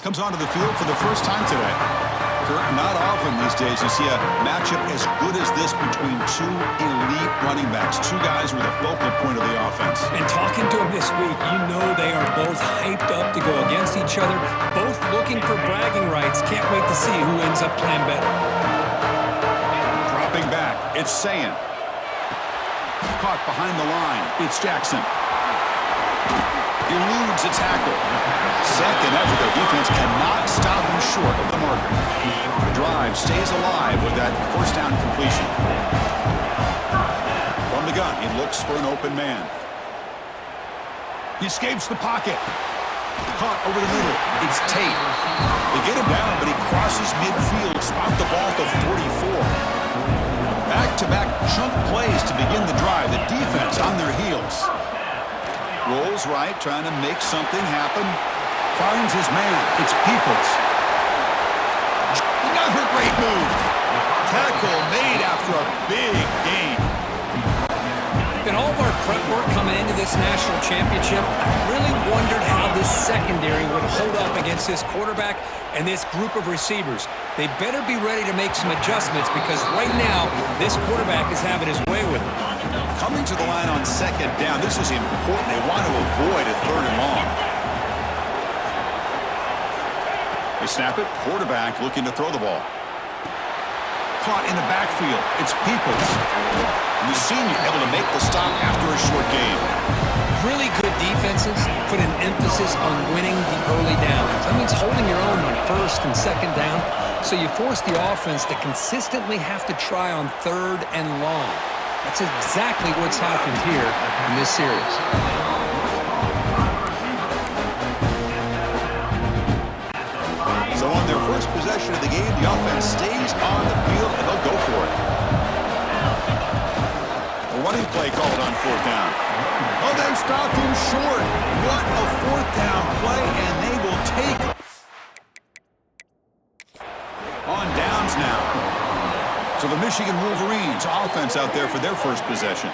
Comes onto the field for the first time today. Kurt, not often these days you see a matchup as good as this between two elite running backs, two guys who are the focal point of the offense. And talking to them this week, you know they are both hyped up to go against each other, both looking for bragging rights. Can't wait to see who ends up playing better. Dropping back, it's Sayin. Caught behind the line, it's Jackson. Eludes a tackle. Second effort, their defense cannot stop him short of the marker. The drive stays alive with that first down completion. From the gun, he looks for an open man. He escapes the pocket. Caught over the middle. It's Tate. They get him down, but he crosses midfield. Spot the ball to 44. Back-to-back chunk plays to begin the drive. The defense on their heels. Rolls right, trying to make something happen. Finds his man. It's Peoples. Another great move. Tackle made after a big gain. In all of our prep work coming into this national championship, I really wondered how this secondary would hold up against this quarterback and this group of receivers. They better be ready to make some adjustments because right now, this quarterback is having his way with it. Coming to the line on second down, this is important. They want to avoid a third and long. They snap it. Quarterback looking to throw the ball. Caught in the backfield. It's Peoples. And the senior able to make the stop after a short game. Really good defenses put an emphasis on winning the early downs. That means holding your own on first and second down. So you force the offense to consistently have to try on third and long. That's exactly what's happened here in this series. So on their first possession of the game, the offense stays on the field and they'll go for it. A running play called on fourth down. Oh, they stopped him short. What a fourth down play, and they will take on downs now. So the Michigan Wolverines offense out there for their first possession.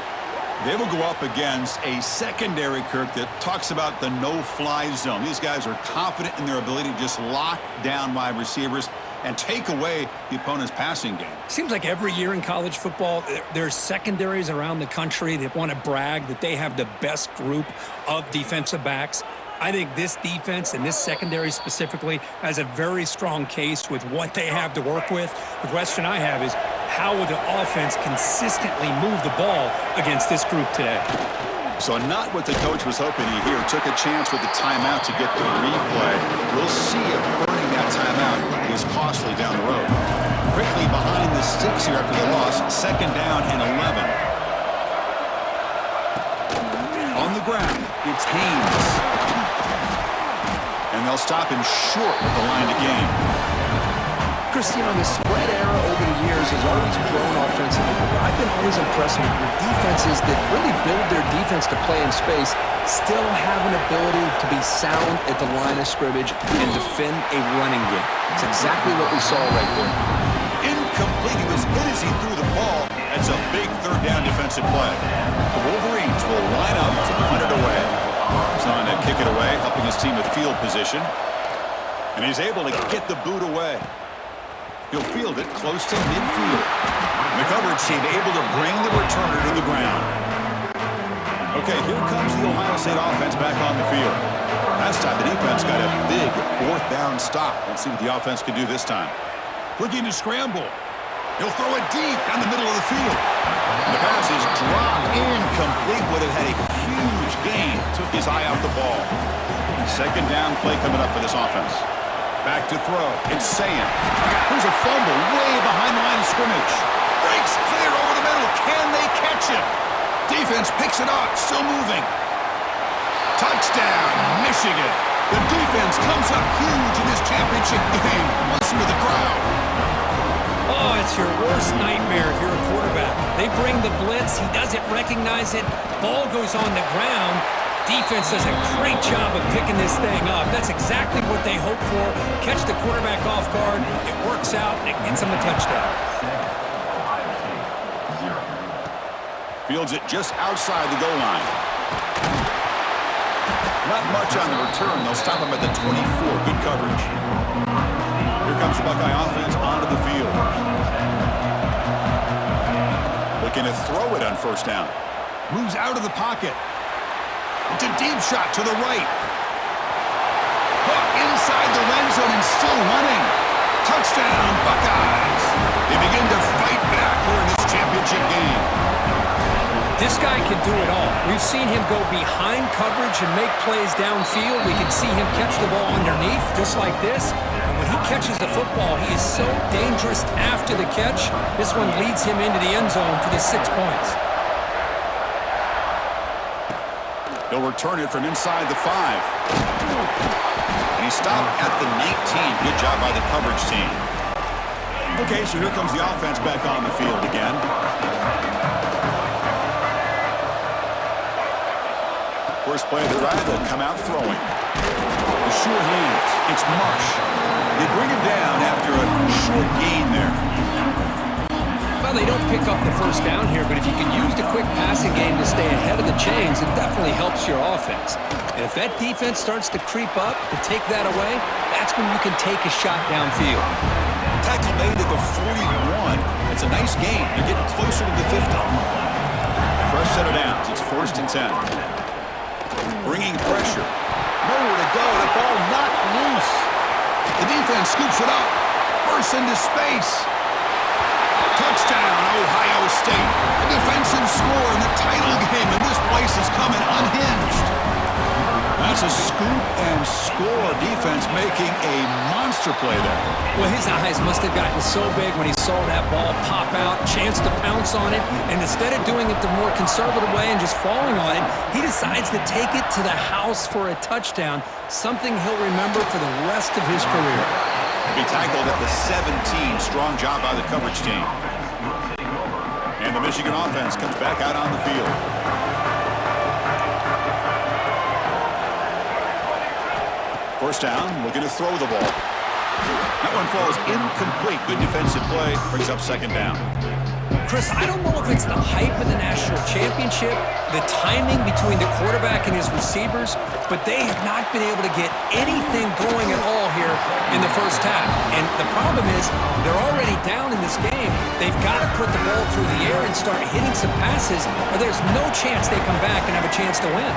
They will go up against a secondary, Kirk, that talks about the no-fly zone. These guys are confident in their ability to just lock down wide receivers and take away the opponent's passing game. Seems like every year in college football, there's secondaries around the country that want to brag that they have the best group of defensive backs. I think this defense and this secondary specifically has a very strong case with what they have to work with. The question I have is, how will the offense consistently move the ball against this group today? So not what the coach was hoping to hear. Took a chance with the timeout to get the replay. We'll see if burning that timeout is costly down the road. Quickly behind the sticks here after the loss. Second down and 11. On the ground, it's Haynes. And they'll stop him short with the line to gain. Chris, you know, the spread era over the years has always grown offensively. I've been always impressed with defenses that really build their defense to play in space, still have an ability to be sound at the line of scrimmage and defend a running game. It's exactly what we saw right there. Incomplete. He was hit as he threw the ball. That's a big third down defensive play. The Wolverines will line up to punt it away. He's on to kick it away, helping his team with field position. And he's able to get the boot away. He'll field it close to midfield. And the coverage team able to bring the returner to the ground. Okay, here comes the Ohio State offense back on the field. Last time the defense got a big fourth down stop. Let's see what the offense can do this time. Looking to scramble. He'll throw it deep down the middle of the field. And the pass is dropped incomplete. Would have had a huge gain. Took his eye off the ball. Second down play coming up for this offense. Back to throw. It's Sayin. Here's a fumble way behind the line of scrimmage. Breaks clear over the middle. Can they catch him? Defense picks it up. Still moving. Touchdown, Michigan. The defense comes up huge in this championship game. Listen to the crowd. Oh, it's your worst nightmare if you're a quarterback. They bring the blitz. He doesn't recognize it. Ball goes on the ground. Defense does a great job of picking this thing up. That's exactly what they hope for. Catch the quarterback off guard. It works out, and it gets them a touchdown. Fields it just outside the goal line. Not much on the return. They'll stop him at the 24. Good coverage. Here comes the Buckeye offense onto the field. Looking to throw it on first down. Moves out of the pocket. It's a deep shot to the right. Hook inside the end zone and still running. Touchdown, Buckeyes. They begin to fight back here in this championship game. This guy can do it all. We've seen him go behind coverage and make plays downfield. We can see him catch the ball underneath, just like this. And when he catches the football, he is so dangerous after the catch. This one leads him into the end zone for the 6 points. They'll return it from inside the 5. And he stopped at the 19. Good job by the coverage team. Okay, so here comes the offense back on the field again. First play of the drive, they'll come out throwing. The sure hands. It's Marsh. They bring him down after a short gain there. Well, they don't pick up the first down here, but if you can use the quick passing game to stay ahead of the chains, it definitely helps your offense. And if that defense starts to creep up to take that away, that's when you can take a shot downfield. Tackle made at the 41. It's a nice gain. They're getting closer to the 50. Fresh set of downs. It's 1st and 10. Bringing pressure. Nowhere to go. The ball knocked loose. The defense scoops it up. Bursts into space. Touchdown, Ohio State. A defensive score in the title game, and this place is coming unhinged. That's a scoop and score. Defense making a monster play there. Well, his eyes must have gotten so big when he saw that ball pop out, chance to pounce on it, and instead of doing it the more conservative way and just falling on it, he decides to take it to the house for a touchdown, something he'll remember for the rest of his career. He'll be tackled at the 17. Strong job by the coverage team. And the Michigan offense comes back out on the field. First down, looking to throw the ball. That one falls incomplete. Good defensive play, brings up second down. Chris, I don't know if it's the hype of the national championship, the timing between the quarterback and his receivers, but they have not been able to get anything going at all here in the first half. And the problem is they're already down in this game. They've got to put the ball through the air and start hitting some passes, or there's no chance they come back and have a chance to win.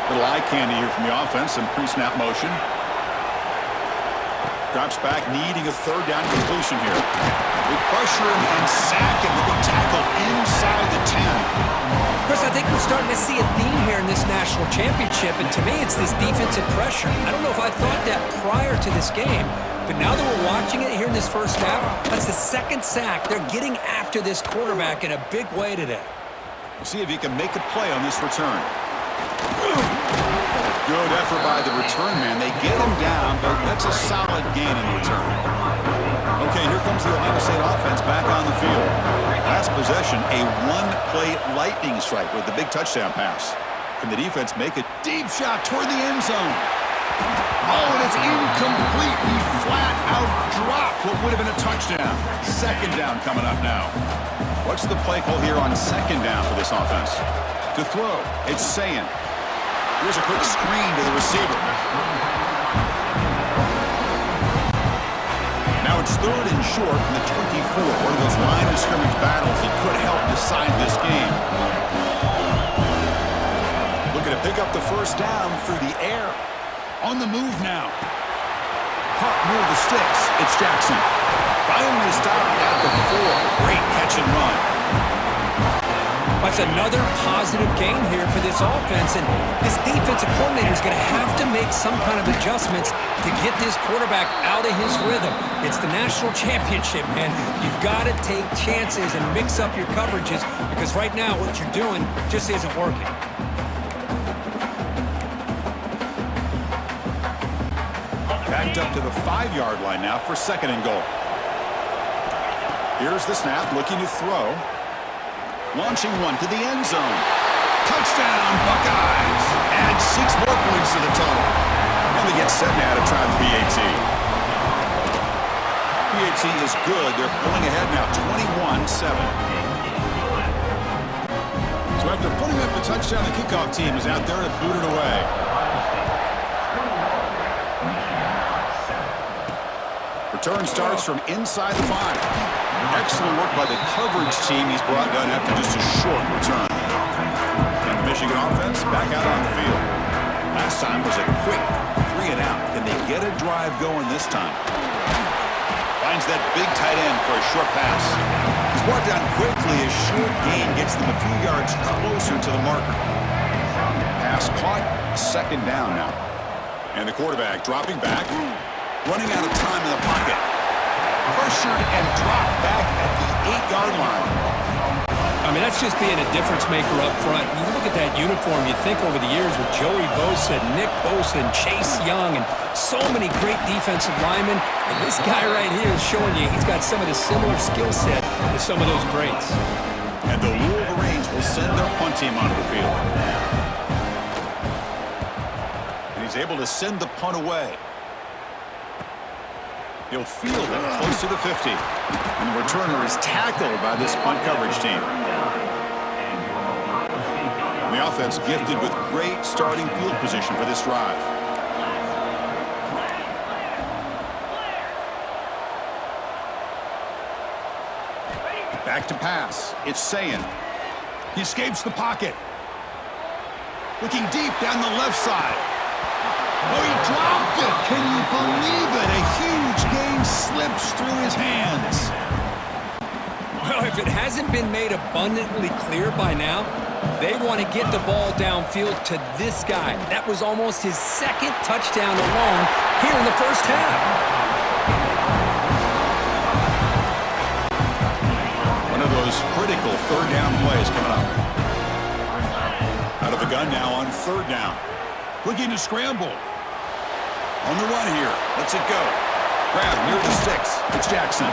Little eye candy here from the offense, some pre-snap motion. Drops back, needing a third down completion here. We pressure him and sack him with a tackle inside the 10. Chris, I think we're starting to see a theme here in this national championship, and to me it's this defensive pressure. I don't know if I thought that prior to this game, but now that we're watching it here in this first half, that's the second sack. They're getting after this quarterback in a big way today. We'll see if he can make a play on this return. Good effort by the return man. They get him down, but that's a solid gain in the return. Okay, here comes the Ohio State offense back on the field. Last possession, a one-play lightning strike with the big touchdown pass. Can the defense make a deep shot toward the end zone? Oh, and it's incomplete. He flat out dropped what would have been a touchdown. Second down coming up now. What's the play call here on second down for this offense? To throw, it's Sayin. Here's a quick screen to the receiver. Now it's 3rd and short from the 24. One of those line of scrimmage battles that could help decide this game. Looking to pick up the first down through the air. On the move now. Hart near the sticks. It's Jackson. Finally stopped at the 4. Great catch and run. That's another positive gain here for this offense, and this defensive coordinator is going to have to make some kind of adjustments to get this quarterback out of his rhythm. It's the national championship, man. You've got to take chances and mix up your coverages, because right now what you're doing just isn't working. Backed up to the 5-yard line now for 2nd and goal. Here's the snap, looking to throw. Launching one to the end zone. Touchdown, Buckeyes. Add 6 more points to the total. And they get set now to try the PAT. PAT is good. They're pulling ahead now, 21-7. So after putting up the touchdown, the kickoff team is out there to boot it away. Return starts from inside the 5. Excellent work by the coverage team. He's brought down after just a short return. And the Michigan offense back out on the field. Last time was a quick 3-and-out. Can they get a drive going this time? Finds that big tight end for a short pass. He's brought down quickly. A short gain gets them a few yards closer to the marker. Pass caught. Second down now. And the quarterback dropping back. Running out of time in the pocket. Pressured and dropped back at the 8-yard line. I mean, that's just being a difference maker up front. You look at that uniform, you think over the years with Joey Bosa, Nick Bosa, and Chase Young, and so many great defensive linemen. And this guy right here is showing you he's got some of the similar skill set to some of those greats. And the Wolverines will send their punt team onto the field. And he's able to send the punt away. He'll field it close to the 50. And the returner is tackled by this punt coverage team. And the offense gifted with great starting field position for this drive. Back to pass. It's Sayin. He escapes the pocket. Looking deep down the left side. Oh, he dropped it. Can you believe it? A huge gain slips through his hands. Well, if it hasn't been made abundantly clear by now, they want to get the ball downfield to this guy. That was almost his second touchdown alone here in the first half. One of those critical third down plays coming up. Out of the gun now on third down. Looking to scramble. On the run here. Lets it go. Grab near the sticks. It's Jackson.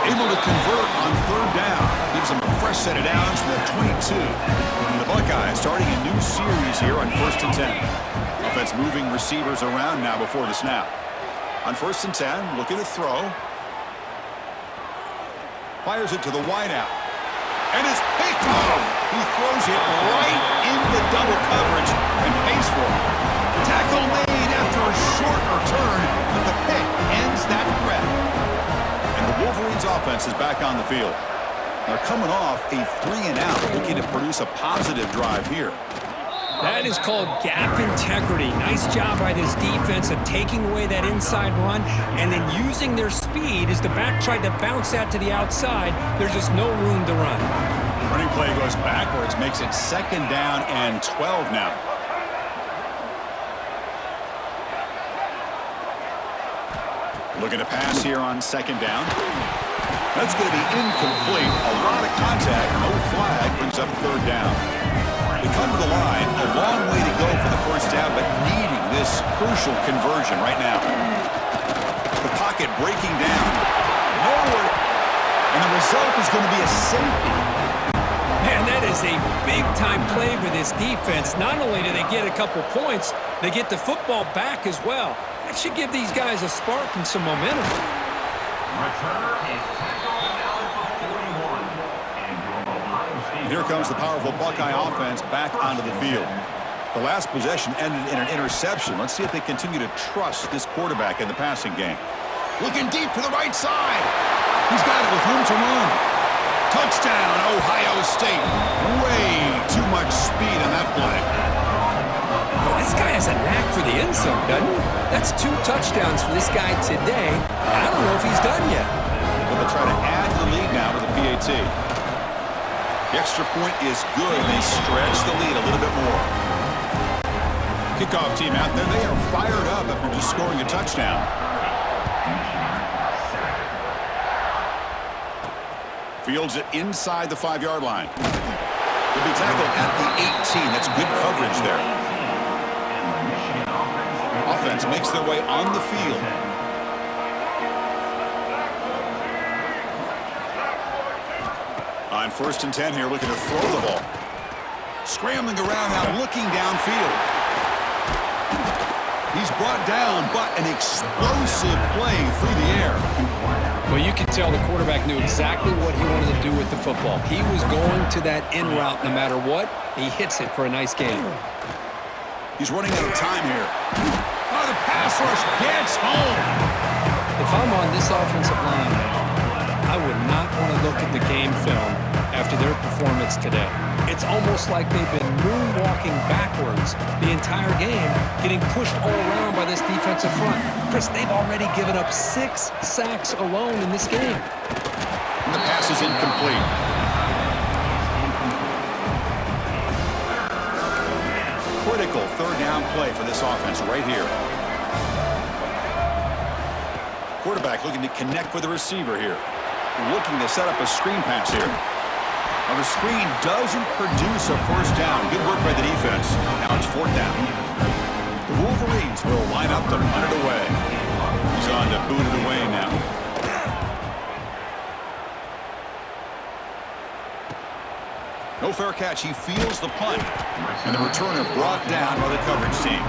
Able to convert on third down. Gives him a fresh set of downs from the 22. And the Buckeyes starting a new series here on 1st and 10. Offense moving receivers around now before the snap. On 1st and 10, looking to throw. Fires it to the wideout. And it's picked off. He throws it right in the double coverage and pays for it. Tackle made after a short return, but the pick ends that threat. And the Wolverines offense is back on the field. They're coming off a 3-and-out, looking to produce a positive drive here. That is called gap integrity. Nice job by this defense of taking away that inside run and then using their speed as the back tried to bounce that to the outside. There's just no room to run. Running play goes backwards, makes it 2nd down and 12 now. Looking to pass here on 2nd down. That's going to be incomplete. A lot of contact, no flag, brings up 3rd down. They come to the line, a long way to go for the first down, but needing this crucial conversion right now. The pocket breaking down. Nowhere. And the result is going to be a safety. Man, that is a big-time play for this defense. Not only do they get a couple points, they get the football back as well. That should give these guys a spark and some momentum. And here comes the powerful Buckeye offense back onto the field. The last possession ended in an interception. Let's see if they continue to trust this quarterback in the passing game. Looking deep to the right side. He's got it with room to run. Touchdown, Ohio State. Way too much speed on that play. Well, this guy has a knack for the end zone, doesn't he? That's 2 touchdowns for this guy today. I don't know if he's done yet. But they'll try to add the lead now with a PAT. The extra point is good. They stretch the lead a little bit more. Kickoff team out there. They are fired up after just scoring a touchdown. Fields it inside the 5-yard line. He'll be tackled at the 18. That's good coverage there. Offense makes their way on the field. On 1st and 10 here, looking to throw the ball. Scrambling around now, looking downfield. He's brought down, but an explosive play through the air. Well, you can tell the quarterback knew exactly what he wanted to do with the football. He was going to that in route no matter what. He hits it for a nice gain. He's running out of time here. Oh, the pass rush gets home. If I'm on this offensive line, I would not want to look at the game film after their performance today. It's almost like they've been moonwalking backwards the entire game, getting pushed all around by this defensive front. Chris, they've already given up 6 sacks alone in this game. And the pass is incomplete. Critical third down play for this offense right here. Quarterback looking to connect with the receiver here. Looking to set up a screen pass here. Now the screen doesn't produce a first down. Good work by the defense. Now it's 4th down. The Wolverines will line up to punt it away. He's on to boot it away now. No fair catch. He feels the punt. And the returner brought down by the coverage team.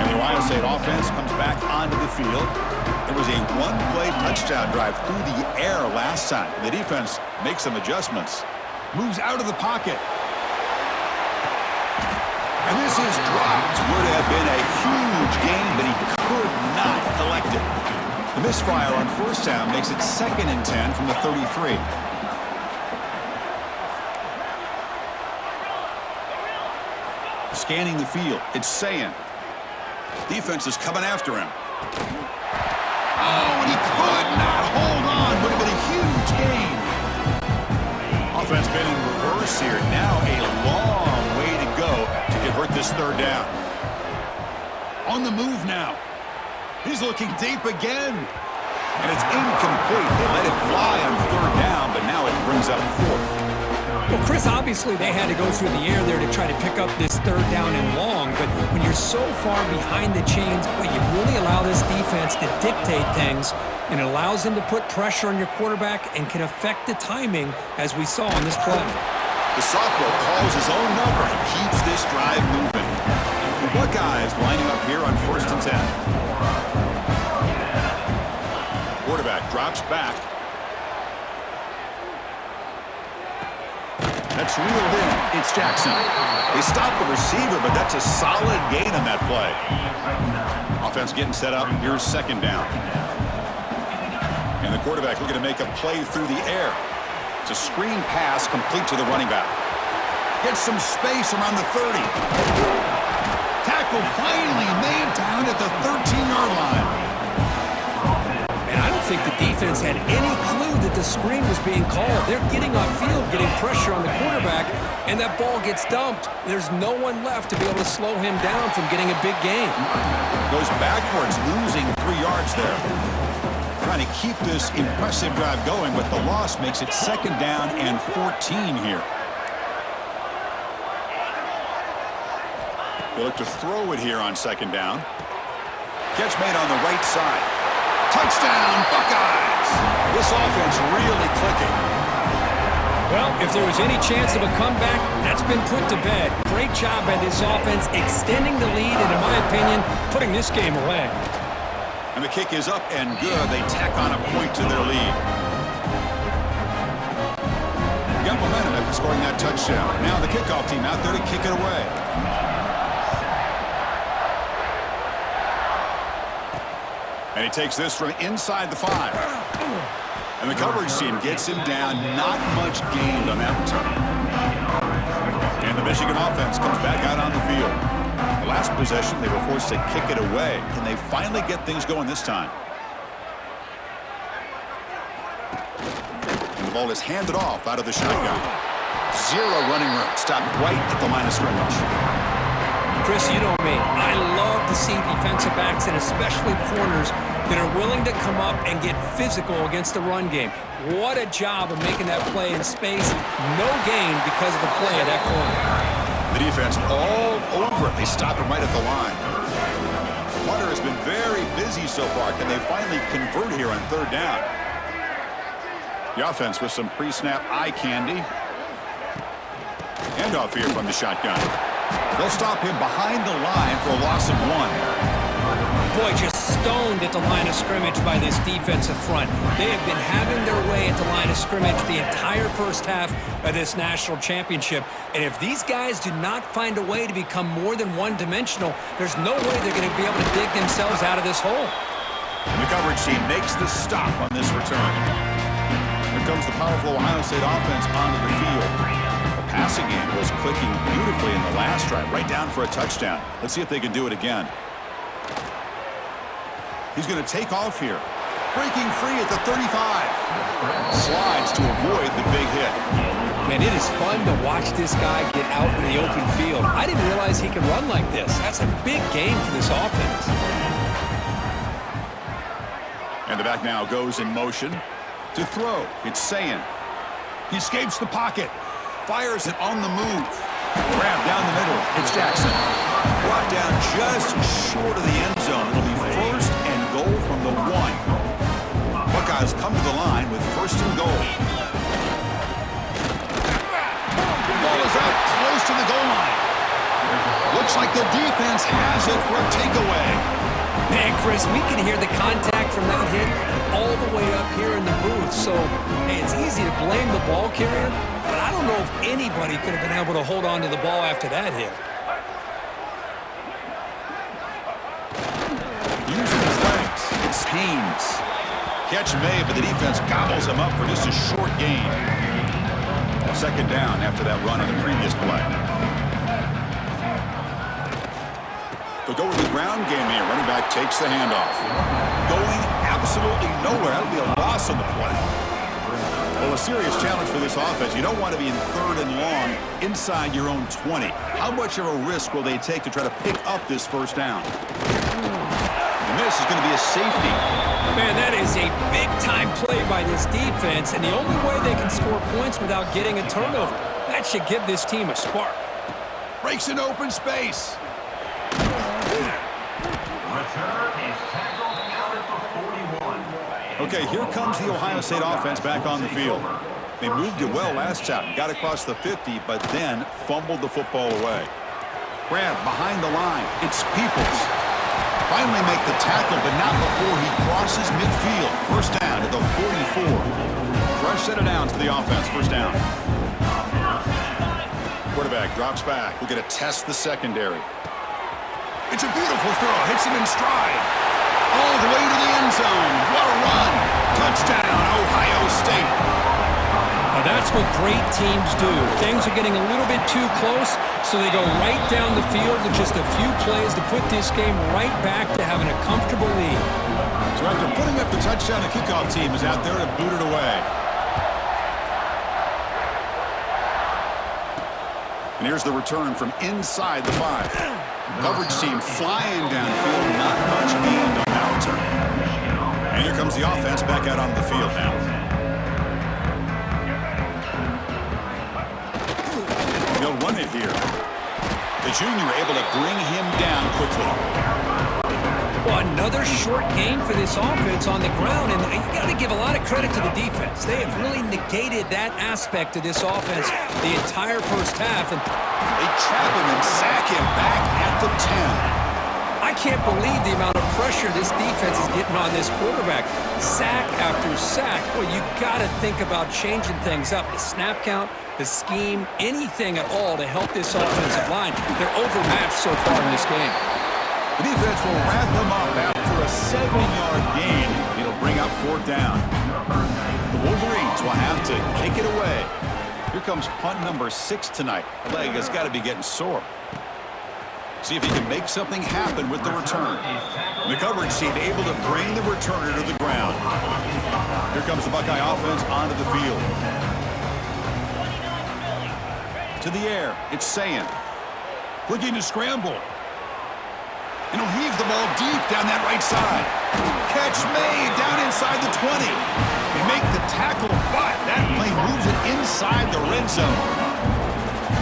And the Ohio State offense comes back onto the field. There was a one-play touchdown drive through the air last time. The defense makes some adjustments. Moves out of the pocket. And this is dropped. Would have been a huge gain, but he could not collect it. The misfire on first down makes it 2nd and 10 from the 33. Scanning the field, it's Sayin. Defense is coming after him. Oh, and he could not hold on. Would have been a huge gain. Offense been in reverse here. Now a long way to go to convert this third down. On the move now. He's looking deep again. And it's incomplete. They let it fly on third down, but now it brings up 4th. Well, Chris, obviously they had to go through the air there to try to pick up this third down and long, but when you're so far behind the chains, boy, you really allow this defense to dictate things, and it allows them to put pressure on your quarterback and can affect the timing, as we saw on this play. The sophomore calls his own number and keeps this drive moving. The Buckeyes lining up here on 1st and 10. Quarterback drops back. That's reeled in. It's Jackson. They stop the receiver, but that's a solid gain on that play. Offense getting set up. Here's 2nd down. And the quarterback looking to make a play through the air. It's a screen pass complete to the running back. Gets some space around the 30. Tackle finally made down at the 13-yard line. And I don't think the defense had any clue that the screen was being called. They're getting off field, getting pressure on the quarterback, and that ball gets dumped. There's no one left to be able to slow him down from getting a big gain. Goes backwards, losing 3 yards there. Trying to keep this impressive drive going, but the loss makes it 2nd down and 14 here. They look to throw it here on 2nd down. Catch made on the right side. Touchdown, Buckeyes! This offense really clicking. Well, if there was any chance of a comeback, that's been put to bed. Great job by this offense extending the lead and, in my opinion, putting this game away. And the kick is up and good. They tack on a point to their lead. Got momentum after scoring that touchdown. Now the kickoff team out there to kick it away. And he takes this from inside the 5. And the coverage team gets him down. Not much gained on that return. And the Michigan offense comes back out on the field. The last possession, they were forced to kick it away. Can they finally get things going this time? And the ball is handed off out of the shotgun. 0 running room. Stopped right at the line of scrimmage. Chris, you know me. I love to see defensive backs and especially corners that are willing to come up and get physical against the run game. What a job of making that play in space. No gain because of the play of that corner. The defense all over it. They stop him right at the line. Punter has been very busy so far. Can they finally convert here on 3rd down? The offense with some pre-snap eye candy. Handoff here from the shotgun. They'll stop him behind the line for a loss of 1. Boy, just stoned at the line of scrimmage by this defensive front. They have been having their way at the line of scrimmage the entire first half of this national championship. And if these guys do not find a way to become more than one-dimensional, there's no way they're going to be able to dig themselves out of this hole. And the coverage team makes the stop on this return. Here comes the powerful Ohio State offense onto the field. The passing game was clicking beautifully in the last drive, right down for a touchdown. Let's see if they can do it again. He's going to take off here. Breaking free at the 35. Slides to avoid the big hit. Man, it is fun to watch this guy get out in the open field. I didn't realize he could run like this. That's a big game for this offense. And the back now goes in motion to throw. It's Sayin. He escapes the pocket. Fires it on the move. Grab down the middle. It's Jackson. Brought down just short of the end zone. It'll be first and goal from the 1. Buckeyes come to the line with first and goal. The ball is out close to the goal line. Looks like the defense has it for a takeaway. Man, Chris, we can hear the contact from that hit all the way up here in the booth. So, hey, it's easy to blame the ball carrier, but I don't know if anybody could have been able to hold on to the ball after that hit. Using his legs, it's Haynes. Catch made, but the defense gobbles him up for just a short gain. Second down after that run on the previous play. They'll go with the ground game here. Running back takes the handoff. Going absolutely nowhere. That'll be a loss on the play. Well, a serious challenge for this offense. You don't want to be in third and long inside your own 20. How much of a risk will they take to try to pick up this first down? And this is going to be a safety. Man, that is a big-time play by this defense, and the only way they can score points without getting a turnover. That should give this team a spark. Breaks an open space. Okay, here comes the Ohio State offense back on the field. They moved it well last time, got across the 50, but then fumbled the football away. Grab behind the line. It's Peoples. Finally make the tackle, but not before he crosses midfield. First down to the 44. Fresh set of downs for the offense. First down. Quarterback drops back. We're going to test the secondary. It's a beautiful throw. Hits him in stride. All the way to the end zone. What a run. Touchdown, Ohio State. Now that's what great teams do. Things are getting a little bit too close, so they go right down the field with just a few plays to put this game right back to having a comfortable lead. So after putting up the touchdown, the kickoff team is out there to boot it away. And here's the return from inside the 5. Coverage team flying downfield, not much gained on that return. And here comes the offense back out on the field now. They'll run it here. The junior able to bring him down quickly. Well, another short game for this offense on the ground, and you got to give a lot of credit to the defense. They have really negated that aspect of this offense the entire first half. And they trap him and sack him back at the 10. I can't believe the amount of pressure this defense is getting on this quarterback. Sack after sack. Well, you got to think about changing things up. The snap count, the scheme, anything at all to help this offensive line. They're overmatched so far in this game. The defense will wrap them up after a 7-yard gain. It'll bring up fourth down. The Wolverines will have to kick it away. Here comes punt number 6 tonight. The leg has got to be getting sore. See if he can make something happen with the return. The coverage team able to bring the returner to the ground. Here comes the Buckeye offense onto the field. To the air, it's Sayin. Looking to scramble. And he'll heave the ball deep down that right side. Catch made down inside the 20. They make the tackle, but that play moves it inside the red zone.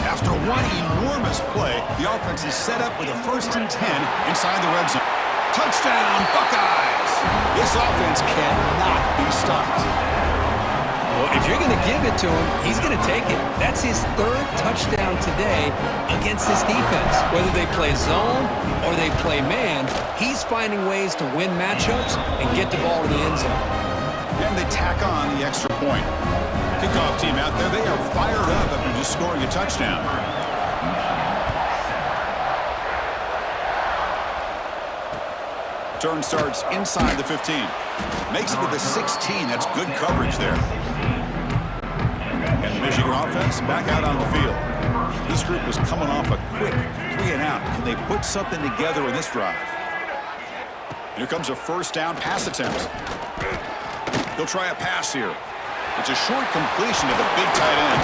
After one enormous play, the offense is set up with a 1st and 10 inside the red zone. Touchdown, Buckeyes! This offense cannot be stopped. Well, if you're going to give it to him, he's going to take it. That's his third touchdown today against this defense. Whether they play zone or they play man, he's finding ways to win matchups and get the ball to the end zone. And they tack on the extra point. Kickoff team out there, they are fired up after just scoring a touchdown. Turn starts inside the 15. Makes it to the 16. That's good coverage there. And the Michigan offense back out on the field. This group was coming off a quick 3-and-out. Can they put something together in this drive? Here comes a first down pass attempt. He'll try a pass here. It's a short completion to the big tight end.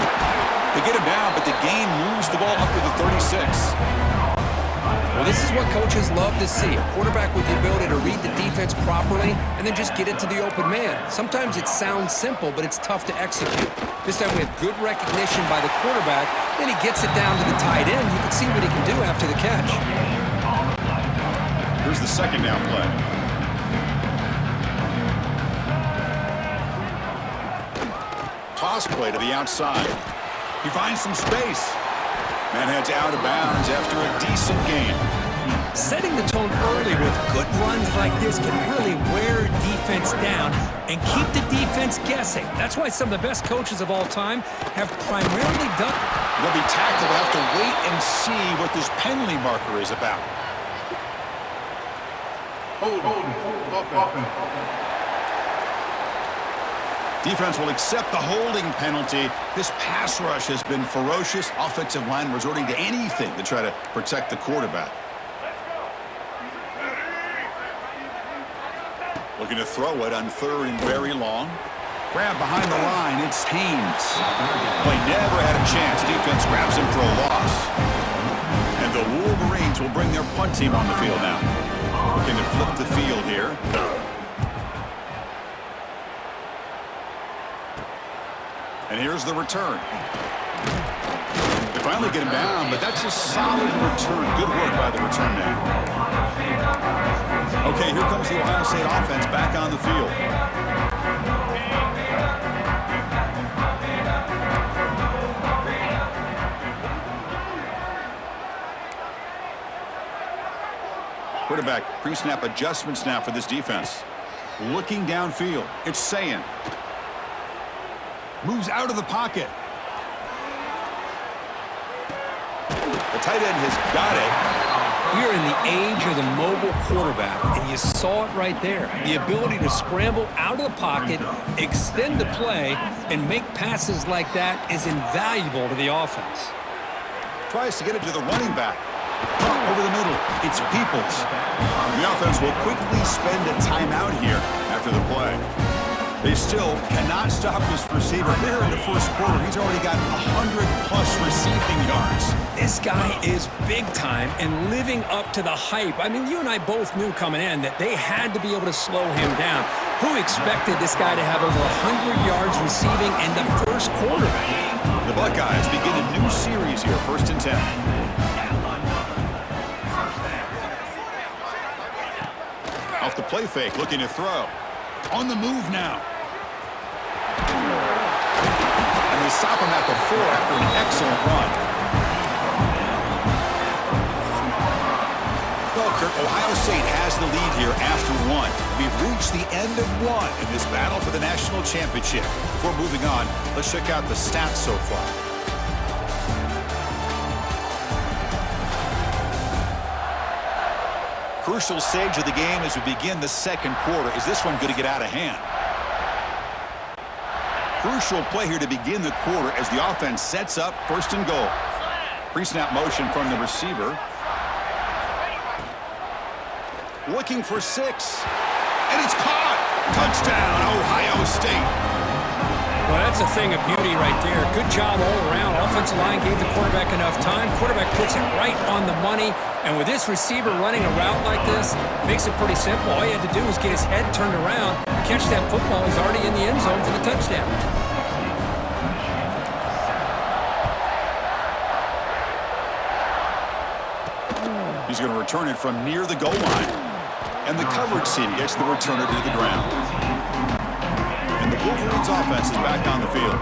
They get him down, but the gain moves the ball up to the 36. Well, this is what coaches love to see. A quarterback with the ability to read the defense properly and then just get it to the open man. Sometimes it sounds simple, but it's tough to execute. This time we have good recognition by the quarterback. Then he gets it down to the tight end. You can see what he can do after the catch. Here's the second down play. Toss play to the outside. He finds some space. Man heads out of bounds after a decent gain. Setting the tone early with good runs like this can really wear defense down and keep the defense guessing. That's why some of the best coaches of all time have primarily done. They'll be tackled. We'll have to wait and see what this penalty marker is about. Defense will accept the holding penalty. This pass rush has been ferocious. Offensive line resorting to anything to try to protect the quarterback. Looking to throw it on third and very long. Grab behind the line. It's Haynes. Play never had a chance. Defense grabs him for a loss. And the Wolverines will bring their punt team on the field now. Looking to flip the field here. And here's the return. They finally get him down, but that's a solid return. Good work by the return man. Okay, here comes the Ohio State offense back on the field. Quarterback pre-snap adjustments now for this defense. Looking downfield. It's Sayin. Moves out of the pocket. The tight end has got it. We're in the age of the mobile quarterback, and you saw it right there. The ability to scramble out of the pocket, extend the play, and make passes like that is invaluable to the offense. Tries to get it to the running back. Over the middle, it's Peoples. The offense will quickly spend a timeout here after the play. They still cannot stop this receiver. Here in the first quarter, he's already got 100-plus receiving yards. This guy is big time and living up to the hype. I mean, you and I both knew coming in that they had to be able to slow him down. Who expected this guy to have over 100 yards receiving in the first quarter? The Buckeyes begin a new series here, 1st and 10. Off the play fake, looking to throw. On the move now. And they stop him at the 4 after an excellent run. Well, Kirk, Ohio State has the lead here after 1. We've reached the end of 1 in this battle for the national championship. Before moving on, let's check out the stats so far. Crucial stage of the game as we begin the second quarter. Is this one going to get out of hand? Crucial play here to begin the quarter as the offense sets up 1st and goal. Pre-snap motion from the receiver. Looking for 6. And it's caught. Touchdown, Ohio State. Well, that's a thing of beauty right there. Good job all around. Offensive line gave the quarterback enough time. Quarterback puts it right on the money. And with this receiver running a route like this, makes it pretty simple. All you had to do was get his head turned around, catch that football. He's already in the end zone for the touchdown. He's going to return it from near the goal line. And the coverage team gets the returner to the ground. And the Wolverines offense is back on the field.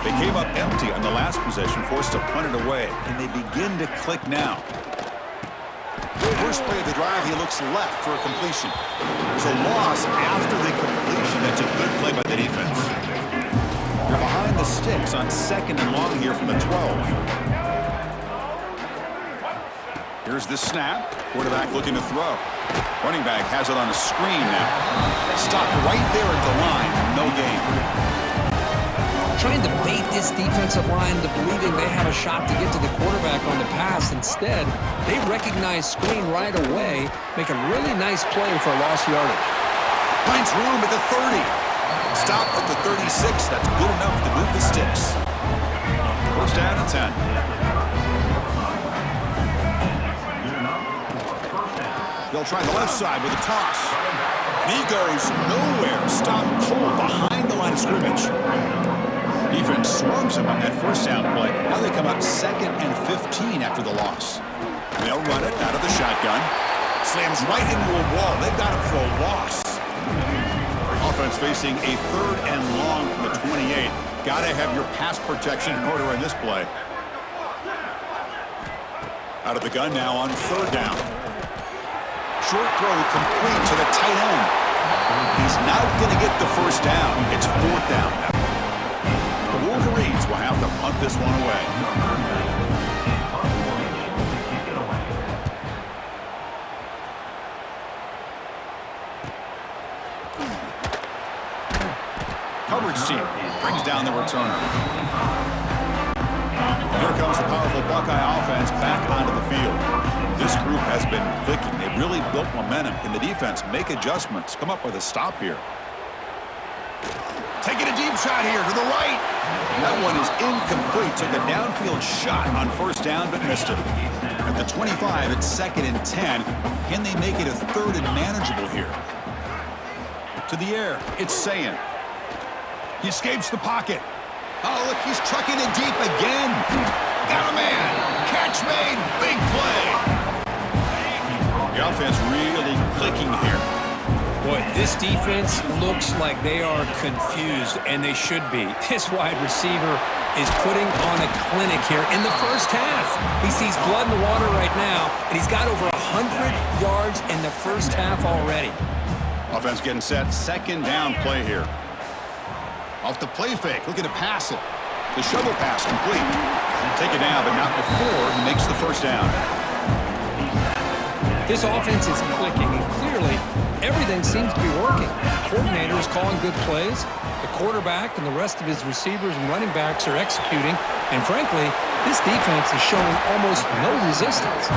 They came up empty on the last possession, forced to punt it away. Can they begin to click now? First play of the drive, he looks left for a completion. There's a loss after the completion. That's a good play by the defense. They're behind the sticks on 2nd and long here from the 12. Here's the snap. Quarterback looking to throw. Running back has it on a screen now. Stopped right there at the line. No gain. Trying to bait this defensive line to believing they have a shot to get to the quarterback on the pass. Instead, they recognize screen right away, make a really nice play for lost yardage. Finds room at the 30. Stopped at the 36. That's good enough to move the sticks. First down and 10. They'll try the left side with a toss. And he goes nowhere. Stopped cold behind the line of scrimmage. Defense swarms him on that first down play. Now they come up 2nd and 15 after the loss. They'll run it out of the shotgun. Slams right into a wall. They've got him for a loss. Offense facing a 3rd and long from the 28. Got to have your pass protection in order in this play. Out of the gun now on 3rd down. Short throw complete to the tight end. He's not going to get the first down. It's 4th down now. The Wolverines will have to punt this one away. Coverage team brings down the returner. Here comes the powerful Buckeye offense back onto the field. This group has been clicking. They've really built momentum. Can the defense make adjustments? Come up with a stop here. Taking a deep shot here to the right. That one is incomplete. Took a downfield shot on first down, but missed it. At the 25, it's 2nd and 10. Can they make it a 3rd and manageable here? To the air, it's Sayin. He escapes the pocket. Oh, look, he's trucking it deep again. Got a man. Catch made. Big play. The offense really clicking here. Boy, this defense looks like they are confused, and they should be. This wide receiver is putting on a clinic here in the first half. He sees blood in the water right now, and he's got over 100 yards in the first half already. Offense getting set. 2nd down play here. Off the play fake, looking to pass it. The shovel pass complete. Take it down, but not before he makes the first down. This offense is clicking, and clearly everything seems to be working. The coordinator is calling good plays. The quarterback and the rest of his receivers and running backs are executing. And frankly, this defense is showing almost no resistance.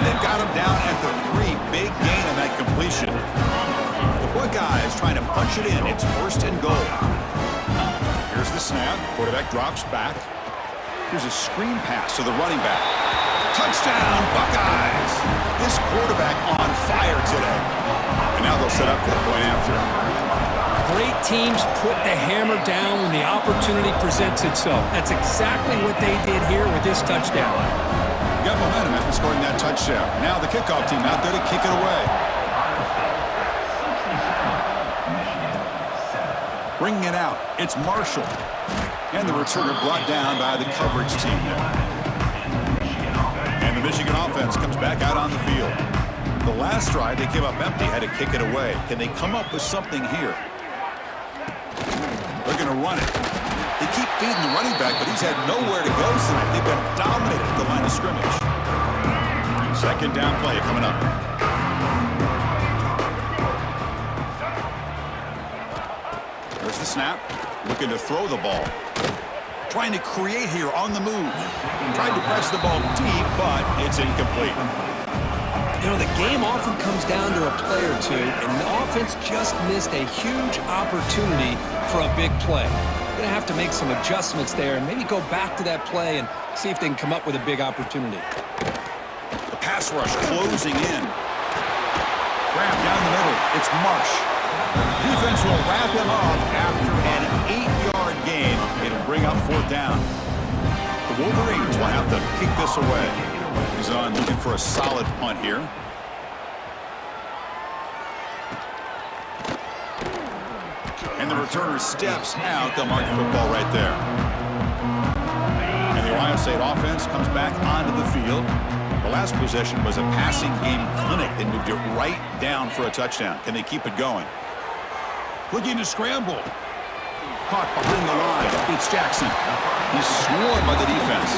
They've got him down at the 3. Big gain on that completion. The Buckeyes trying to punch it in. It's 1st and goal. Here's the snap. Quarterback drops back. Here's a screen pass to the running back. Touchdown, Buckeyes! This quarterback on fire today. And now they'll set up for the point after. Great teams put the hammer down when the opportunity presents itself. That's exactly what they did here with this touchdown. Got momentum after scoring that touchdown. Now the kickoff team out there to kick it away. Bringing it out, it's Marshall. And the returner brought down by the coverage team there. And the Michigan offense comes back out on the field. The last drive, they came up empty, had to kick it away. Can they come up with something here? They're going to run it. They keep feeding the running back, but he's had nowhere to go tonight. They've been dominated at the line of scrimmage. 2nd down play coming up. There's the snap. Looking to throw the ball. Trying to create here on the move. Tried to press the ball deep, but it's incomplete. You know, the game often comes down to a play or two, and the offense just missed a huge opportunity for a big play. Going to have to make some adjustments there and maybe go back to that play and see if they can come up with a big opportunity. The pass rush closing in. Grab down the middle. It's Marsh. Defense will wrap him up after an 8-yard gain. It'll bring up 4th down. The Wolverines will have to kick this away. He's on looking for a solid punt here. And the returner steps out. They'll mark the football right there. And the Ohio State offense comes back onto the field. The last possession was a passing game clinic. They moved it right down for a touchdown. Can they keep it going? Looking to scramble. Caught behind the line. It's Jackson. He's swarmed by the defense.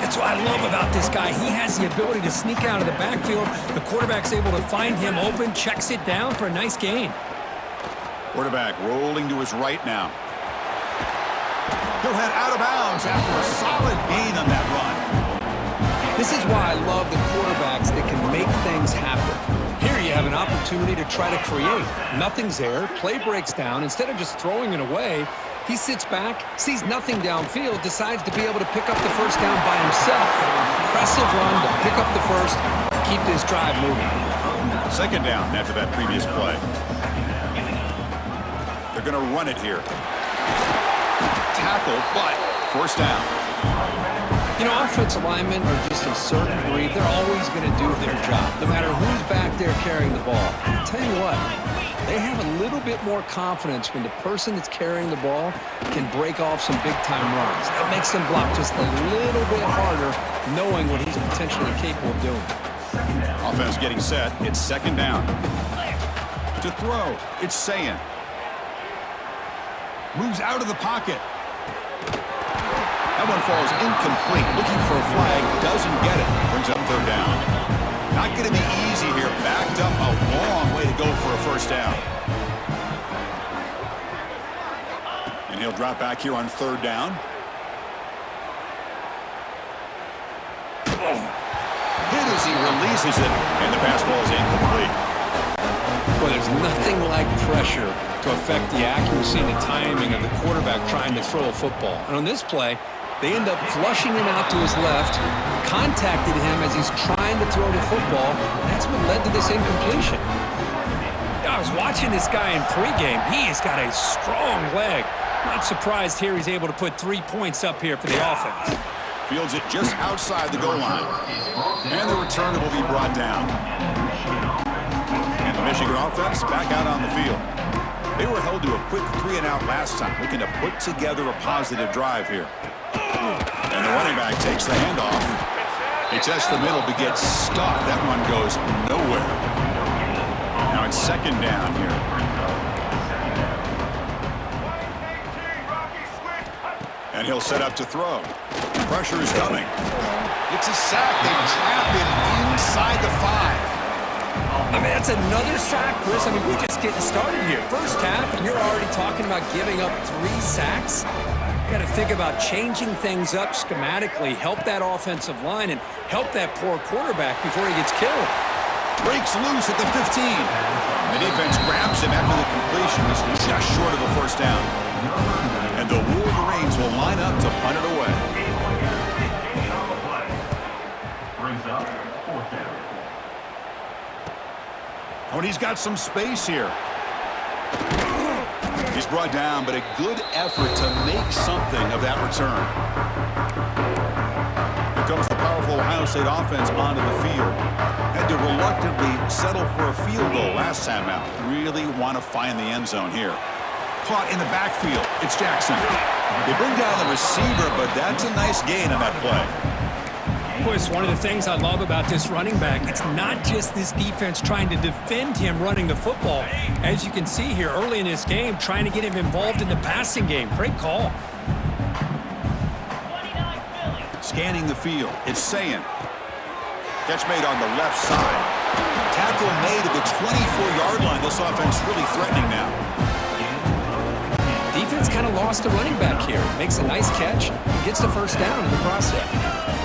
That's what I love about this guy. He has the ability to sneak out of the backfield. The quarterback's able to find him open, checks it down for a nice gain. Quarterback rolling to his right now. He'll head out of bounds after a solid gain on that run. This is why I love the quarterbacks that can make things happen. Here you have an opportunity to try to create. Nothing's there. Play breaks down. Instead of just throwing it away, he sits back, sees nothing downfield, decides to be able to pick up the first down by himself. Impressive run to pick up the first, keep this drive moving. Second down after that previous play. They're going to run it here. Tackle, but first down. You know, offensive linemen are just a certain breed. They're always going to do their job, no matter who's back there carrying the ball. I'll tell you what, they have a little bit more confidence when the person that's carrying the ball can break off some big-time runs. That makes them block just a little bit harder, knowing what he's potentially capable of doing. Offense getting set. It's second down. To throw, it's Sayin. Moves out of the pocket. That one falls incomplete. Looking for a flag. Doesn't get it. Brings up third down. Not going to be easy here. Backed up a long way to go for a first down. And he'll drop back here on third down. Hit as he releases it, and the pass ball is incomplete. Well, there's nothing like pressure to affect the accuracy and the timing of the quarterback trying to throw a football. And on this play, they end up flushing him out to his left, contacted him as he's trying to throw the football. That's what led to this incompletion. I was watching this guy in pregame. He has got a strong leg. Not surprised here he's able to put 3 points up here for the offense. Fields it just outside the goal line. And the return will be brought down. And the Michigan offense back out on the field. They were held to a quick 3-and-out last time, looking to put together a positive drive here. And the running back takes the handoff. He tests the middle but gets stuck. That run goes nowhere. Now it's second down here. And he'll set up to throw. Pressure is coming. It's a sack. They trap him inside the 5. I mean, that's another sack, Chris. I mean, we're just getting started here. First half, and you're already talking about giving up 3 sacks. Got to think about changing things up schematically, help that offensive line, and help that poor quarterback before he gets killed. Breaks loose at the 15. The defense grabs him after the completion. He's just short of a first down. And the Wolverines will line up to punt it away. Oh, and he's got some space here. He's brought down, but a good effort to make something of that return. Here comes the powerful Ohio State offense onto the field. Had to reluctantly settle for a field goal last time out. Really want to find the end zone here. Caught in the backfield. It's Jackson. They bring down the receiver, but that's a nice gain on that play. Boy, it's one of the things I love about this running back. It's not just this defense trying to defend him running the football. As you can see here early in this game, trying to get him involved in the passing game. Great call. Scanning the field. It's Sayin. Catch made on the left side. Tackle made at the 24-yard line. This offense really threatening now. Defense kind of lost a running back here. Makes a nice catch. Gets the first down in the process.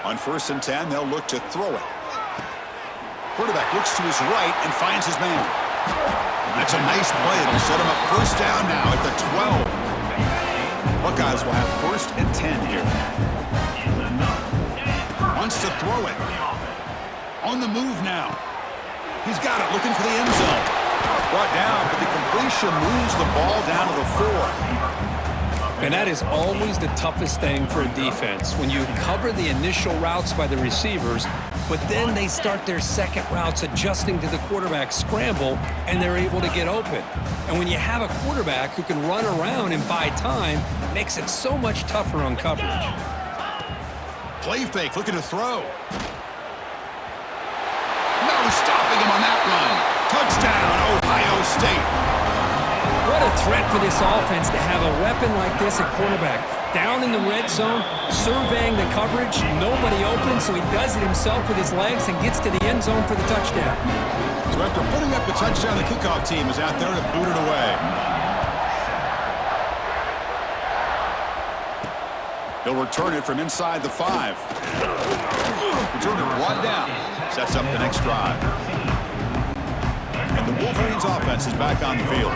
On 1st and 10, they'll look to throw it. Quarterback looks to his right and finds his man. That's a nice play. It'll set him up first down now at the 12. Buckeyes will have 1st and 10 here. Wants to throw it. On the move now. He's got it, looking for the end zone. Brought down, but the completion moves the ball down to the 4. And that is always the toughest thing for a defense. When you cover the initial routes by the receivers, but then they start their second routes adjusting to the quarterback scramble, and they're able to get open. And when you have a quarterback who can run around and buy time, it makes it so much tougher on coverage. Play fake, looking to throw. No stopping him on that run. Touchdown, Ohio State. What a threat for this offense to have a weapon like this at quarterback. Down in the red zone, surveying the coverage, nobody open, so he does it himself with his legs and gets to the end zone for the touchdown. So after putting up the touchdown, the kickoff team is out there to boot it away. He'll return it from inside the 5. Return it one down. Sets up the next drive. And the Wolverines offense is back on the field.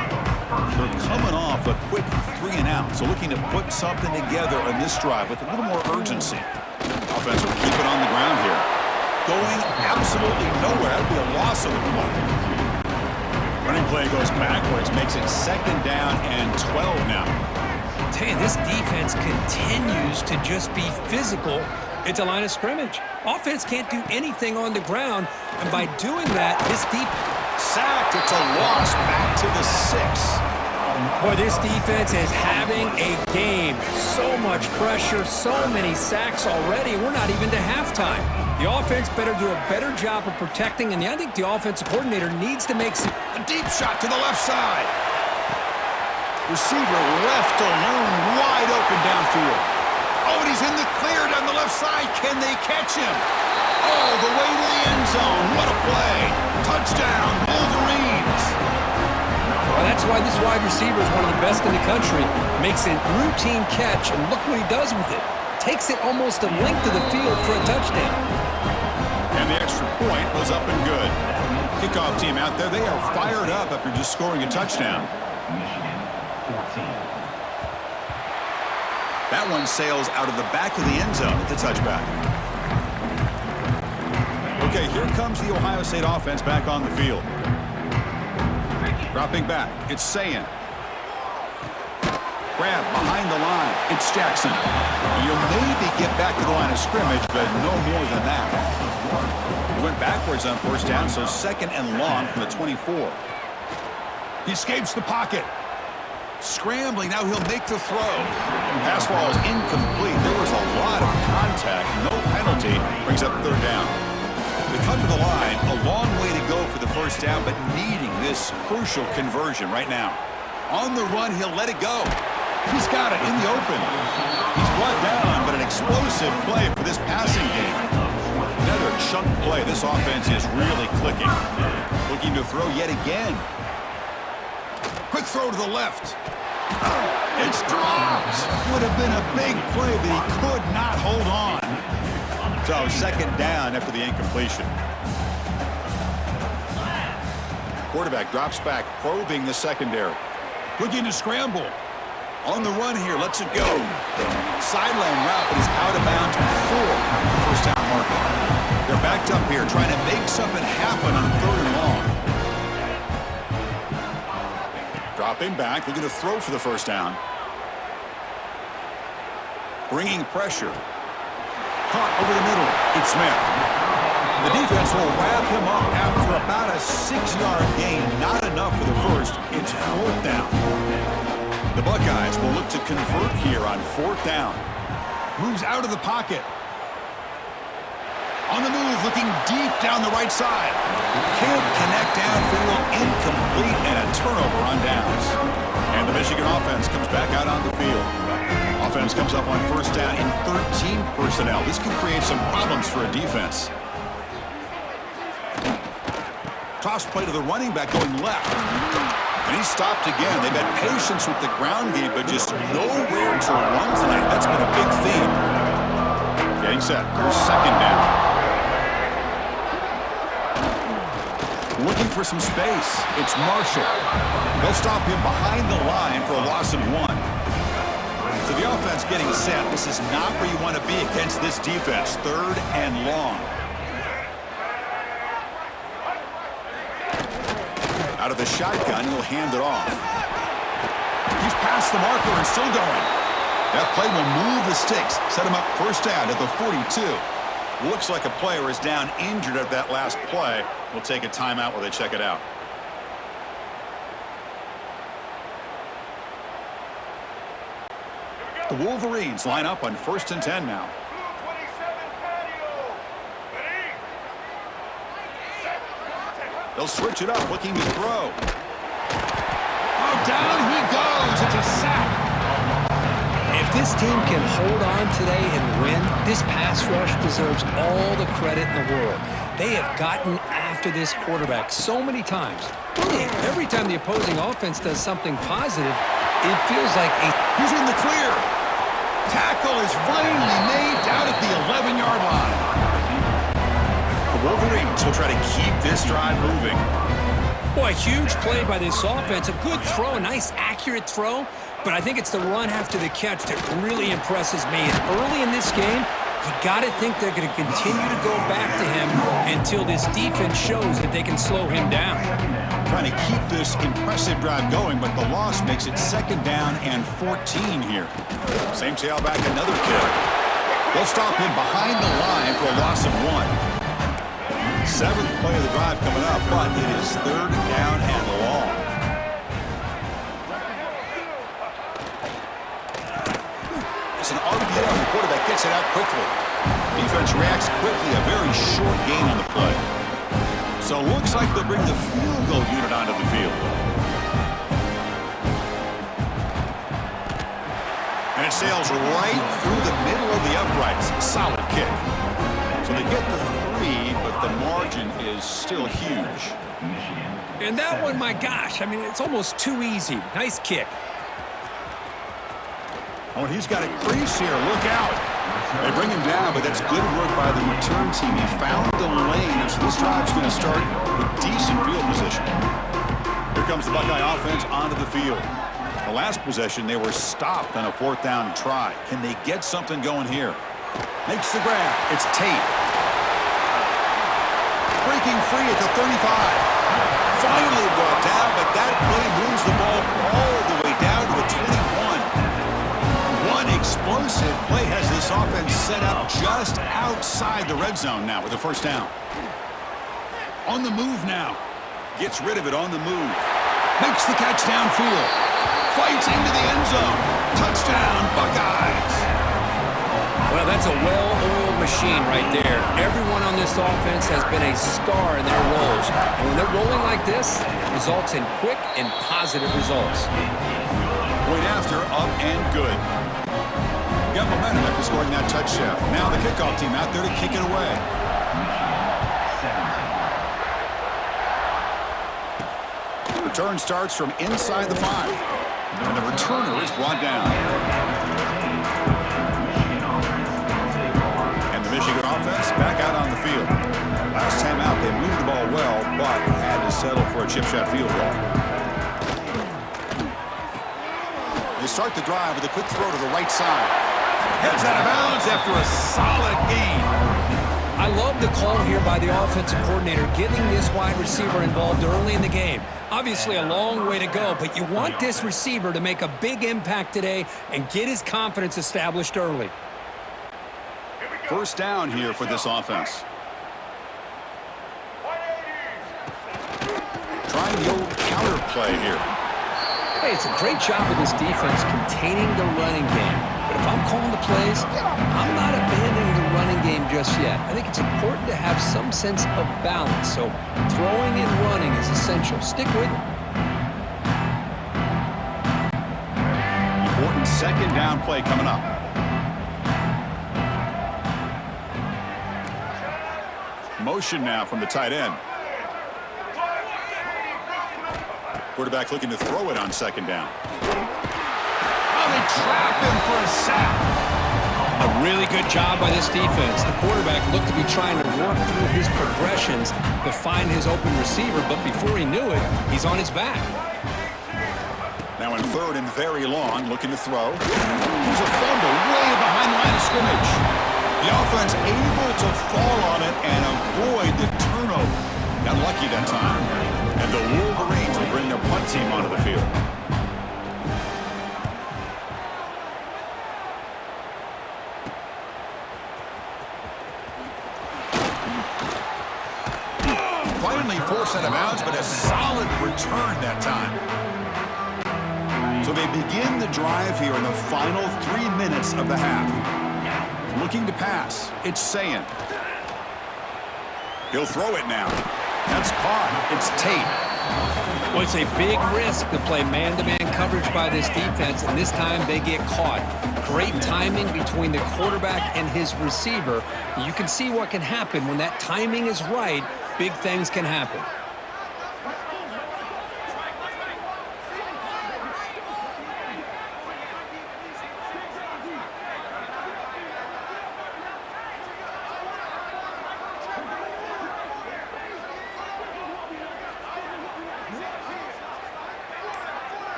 They're coming off a quick 3 and out, so looking to put something together on this drive with a little more urgency. Offense will keep it on the ground here. Going absolutely nowhere. That would be a loss of the play. Running play goes backwards, makes it 2nd down and 12 now. Tell you, this defense continues to just be physical at the line of scrimmage. Offense can't do anything on the ground, and by doing that, this defense... Sacked. It's a loss. Back to the 6. Boy, this defense is having a game. So much pressure, so many sacks already. We're not even to halftime. The offense better do a better job of protecting, and I think the offensive coordinator needs to make some... A deep shot to the left side. Receiver left alone, wide open downfield. Oh, and he's in the clear down the left side. Can they catch him? All the way to the end zone. What a play. Touchdown, Wolverines. Well, that's why this wide receiver is one of the best in the country. Makes a routine catch, and look what he does with it. Takes it almost a length of the field for a touchdown. And the extra point was up and good. Kickoff team out there, they are fired up after just scoring a touchdown. That one sails out of the back of the end zone at the touchback. Okay, here comes the Ohio State offense back on the field. Dropping back, it's Sayin. Grab behind the line, it's Jackson. You'll maybe get back to the line of scrimmage, but no more than that. He went backwards on 1st down, so 2nd and long from the 24. He escapes the pocket. Scrambling, now he'll make the throw. Pass ball is incomplete. There was a lot of contact, no penalty. Brings up 3rd down. They come to the line, a long way to go for the 1st down, but needing this crucial conversion right now. On the run, he'll let it go. He's got it in the open. He's brought down, but an explosive play for this passing game. Another chunk play. This offense is really clicking. Looking to throw yet again. Quick throw to the left. It's dropped. Would have been a big play, but he could not hold on. So 2nd down after the incompletion. Quarterback drops back, probing the secondary. Looking to scramble. On the run here, lets it go. Sideline route, but he's out of bounds before the 1st down marker. They're backed up here, trying to make something happen on 3rd and long. Dropping back, looking to throw for the 1st down. Bringing pressure. Caught over the middle. It's Smith. The defense will wrap him up after about a 6-yard gain. Not enough for the 1st. It's 4th down. The Buckeyes will look to convert here on 4th down. Moves out of the pocket. On the move, looking deep down the right side. Can't connect downfield, incomplete, and a turnover on downs. And the Michigan offense comes back out on the field. Offense comes up on 1st down in 13 personnel. This can create some problems for a defense. Toss play to the running back going left. And he stopped again. They've had patience with the ground game, but just nowhere to run tonight. That's been a big theme. Getting set for 2nd down. Looking for some space. It's Marshall. They'll stop him behind the line for a loss of 1. So the offense getting set. This is not where you want to be against this defense. 3rd and long. Out of the shotgun, he'll hand it off. He's past the marker and still going. That play will move the sticks, set him up first down at the 42. Looks like a player is down injured at that last play. We'll take a timeout while they check it out. The Wolverines line up on 1st and 10 now. They'll switch it up, looking to throw. Oh, down he goes. It's a sack. If this team can hold on today and win, this pass rush deserves all the credit in the world. They have gotten after this quarterback so many times. Really, every time the opposing offense does something positive, it feels like he's in the clear. Tackle is finally made down at the 11-yard line. The Wolverines will try to keep this drive moving. Boy, huge play by this offense. A good throw, a nice accurate throw. But I think it's the run after the catch that really impresses me. And early in this game, you got to think they're going to continue to go back to him until this defense shows that they can slow him down. Trying to keep this impressive drive going, but the loss makes it 2nd down and 14 here. Same tailback, another kill. They'll stop him behind the line for a loss of 1. 7th play of the drive coming up, but it is 3rd down and long. It's an RPO. The quarterback gets it out quickly. Defense reacts quickly. A very short gain on the play. So it looks like they'll bring the field goal unit onto the field. And it sails right through the middle of the uprights. Solid kick. So they get the 3, but the margin is still huge. And that one, my gosh, I mean, it's almost too easy. Nice kick. Oh, and he's got a crease here. Look out. They bring him down, but that's good work by the return team. He found the lane, and so this drive's going to start with decent field position. Here comes the Buckeye offense onto the field. The last possession, they were stopped on a 4th down try. Can they get something going here? Makes the grab. It's Tate. Breaking free at the 35. Finally brought down, but that play moves the ball all the way down to the 21. One explosive play has this offense set up just outside the red zone now with the 1st down. On the move now. Gets rid of it on the move. Makes the catch downfield. Fights into the end zone. Touchdown, Buckeyes. Well, that's a well-oiled machine right there. Everyone on this offense has been a star in their roles. And when they're rolling like this, it results in quick and positive results. Point after, up and good. Got momentum after scoring that touchdown. Now the kickoff team out there to kick it away. Return starts from inside the 5. And the returner is brought down. And the Michigan offense back out on the field. Last time out, they moved the ball well, but had to settle for a chip shot field goal. They start the drive with a quick throw to the right side. Heads out of bounds after a solid gain. I love the call here by the offensive coordinator, getting this wide receiver involved early in the game. Obviously a long way to go, but you want this receiver to make a big impact today and get his confidence established early. 1st down here for this offense. Trying the old counter play here. Hey, it's a great job of this defense containing the running game. But if I'm calling the plays, I'm not abandoning the running game just yet. I think it's important to have some sense of balance. So throwing and running is essential. Stick with it. Important 2nd down play coming up. Motion now from the tight end. Quarterback looking to throw it on 2nd down. Oh, they trap him for a sack. A really good job by this defense. The quarterback looked to be trying to work through his progressions to find his open receiver, but before he knew it, he's on his back. Now in 3rd and very long, looking to throw. There's a fumble way behind the line of scrimmage. The offense able to fall on it and avoid the turnover. Got lucky that time. And the Wolverines will bring their punt team onto the field. out of bounds, but a solid return that time. So they begin the drive here in the final 3 minutes of the half. Looking to pass. It's Sayin. He'll throw it now. That's caught. It's Tate. Well, it's a big risk to play man-to-man coverage by this defense, and this time they get caught. Great timing between the quarterback and his receiver. You can see what can happen when that timing is right. Big things can happen.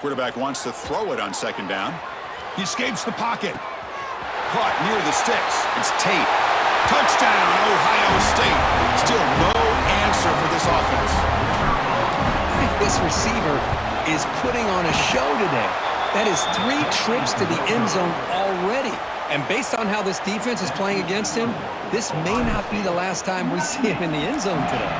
Quarterback wants to throw it on second down. He escapes the pocket. Caught near the sticks. It's Tate. Touchdown, Ohio State. Still no answer for this offense. This receiver is putting on a show today. That is 3 trips to the end zone already. And based on how this defense is playing against him, this may not be the last time we see him in the end zone today.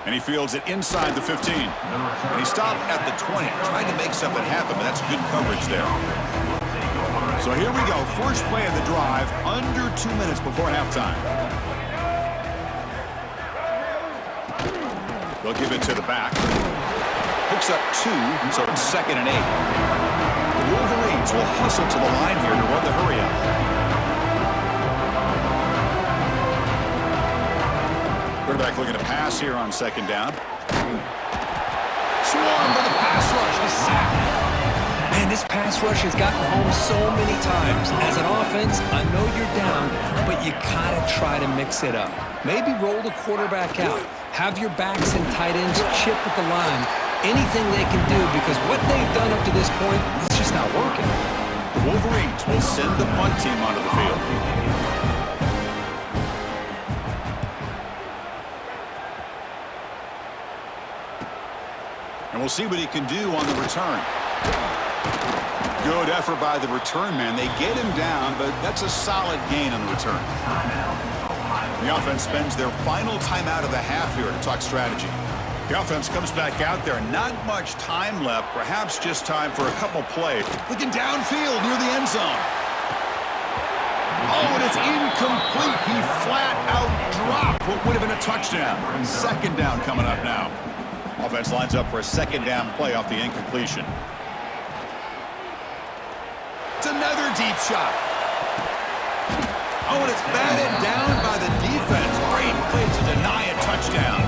And he fields it inside the 15. And he stopped at the 20, trying to make something happen, but that's good coverage there. So here we go. First play of the drive, under 2 minutes before halftime. They'll give it to the back. Picks up 2, so it's 2nd and 8. The Wolverines will hustle to the line here to run the hurry up. Quarterback looking to pass here on second down. Swarmed by the pass rush. He's sacked. Man, this pass rush has gotten home so many times. As an offense, I know you're down, but you gotta try to mix it up. Maybe roll the quarterback out. Have your backs and tight ends chip at the line. Anything they can do, because what they've done up to this point, it's just not working. The Wolverines will send the punt team onto the field. And we'll see what he can do on the return. Good effort by the return man. They get him down, but that's a solid gain on the return. The offense spends their final timeout of the half here to talk strategy. The offense comes back out there. Not much time left. Perhaps just time for a couple plays. Looking downfield near the end zone. Oh, and it's incomplete. He flat out dropped what would have been a touchdown. Second down coming up now. Offense lines up for a second down play off the incompletion. It's another deep shot. Oh, and it's batted down by the defense. Great play to deny a touchdown.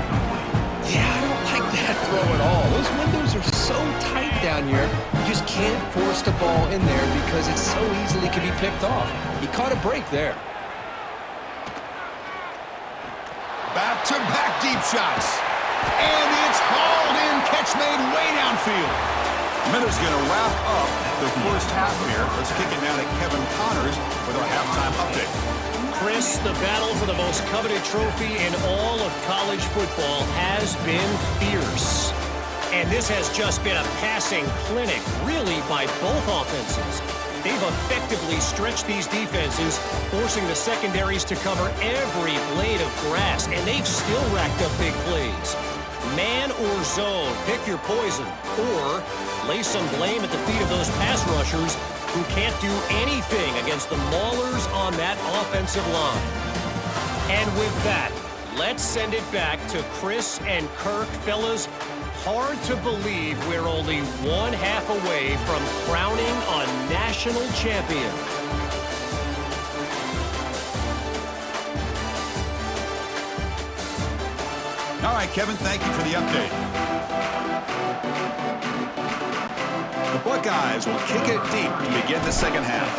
Yeah, I don't like that throw at all. Those windows are so tight down here. You just can't force the ball in there because it so easily can be picked off. He caught a break there. Back-to-back deep shots. And it's hauled in. Catch made way downfield. Miller's going to wrap up the first half here. Let's kick it down to Kevin Connors with our halftime update. Chris, the battle for the most coveted trophy in all of college football has been fierce. And this has just been a passing clinic, really, by both offenses. They've effectively stretched these defenses, forcing the secondaries to cover every blade of grass, and they've still racked up big plays. Man or zone, pick your poison, or lay some blame at the feet of those pass rushers who can't do anything against the maulers on that offensive line. And with that, let's send it back to Chris and Kirk. Fellas, hard to believe we're only one half away from crowning a national champion. All right, Kevin, thank you for the update. The Buckeyes will kick it deep to begin the second half.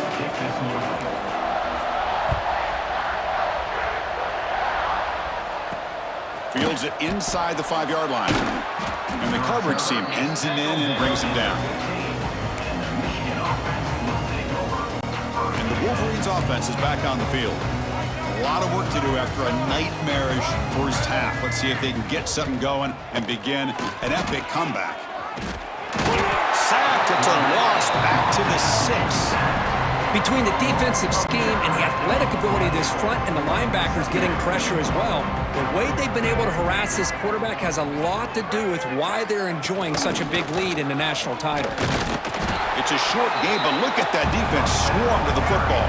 Fields it inside the 5-yard line. And the coverage team pins him in and brings him down. And the Wolverines offense is back on the field. A lot of work to do after a nightmarish first half. Let's see if they can get something going and begin an epic comeback. Sacked. It's a loss back to the 6. Between the defensive scheme and the athletic ability of this front and the linebackers getting pressure as well, the way they've been able to harass this quarterback has a lot to do with why they're enjoying such a big lead in the national title. It's a short game, but look at that defense swarm to the football.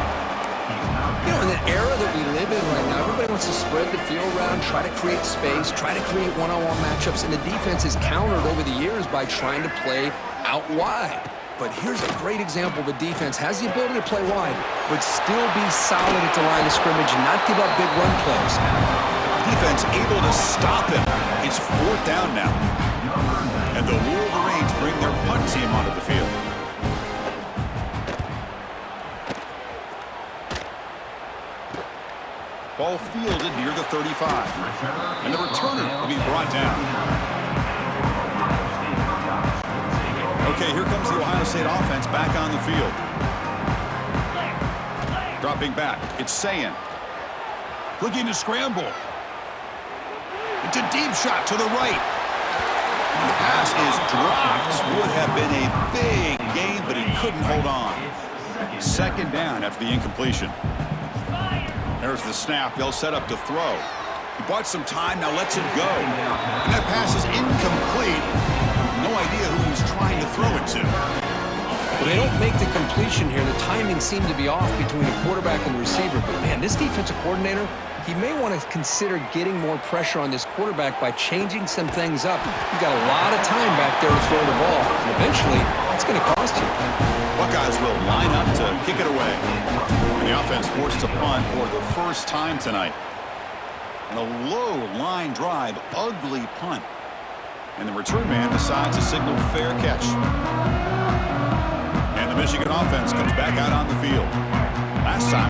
You know, in the era that we live in right now, everybody wants to spread the field around, try to create space, try to create one-on-one matchups, and the defense is countered over the years by trying to play out wide. But here's a great example of a defense has the ability to play wide, but still be solid at the line of scrimmage and not give up big run plays. Defense able to stop him. It's 4th down now. And the Wolverines bring their punt team onto the field. Ball fielded near the 35. And the returner will be brought down. Okay, here comes the Ohio State offense back on the field. Dropping back, it's Sayin. Looking to scramble. It's a deep shot to the right. The pass is dropped. Would have been a big gain, but he couldn't hold on. 2nd down after the incompletion. There's the snap. They'll set up to throw. He bought some time, now lets it go. And that pass is incomplete. No idea who he's trying to throw it to. Well, they don't make the completion here. The timing seemed to be off between the quarterback and the receiver. But, man, this defensive coordinator, he may want to consider getting more pressure on this quarterback by changing some things up. You've got a lot of time back there to throw the ball. And eventually, it's going to cost you. Buckeyes will line up to kick it away. And the offense forced to punt for the first time tonight. And a low line drive, ugly punt. And the return man decides to signal fair catch. And the Michigan offense comes back out on the field. Last time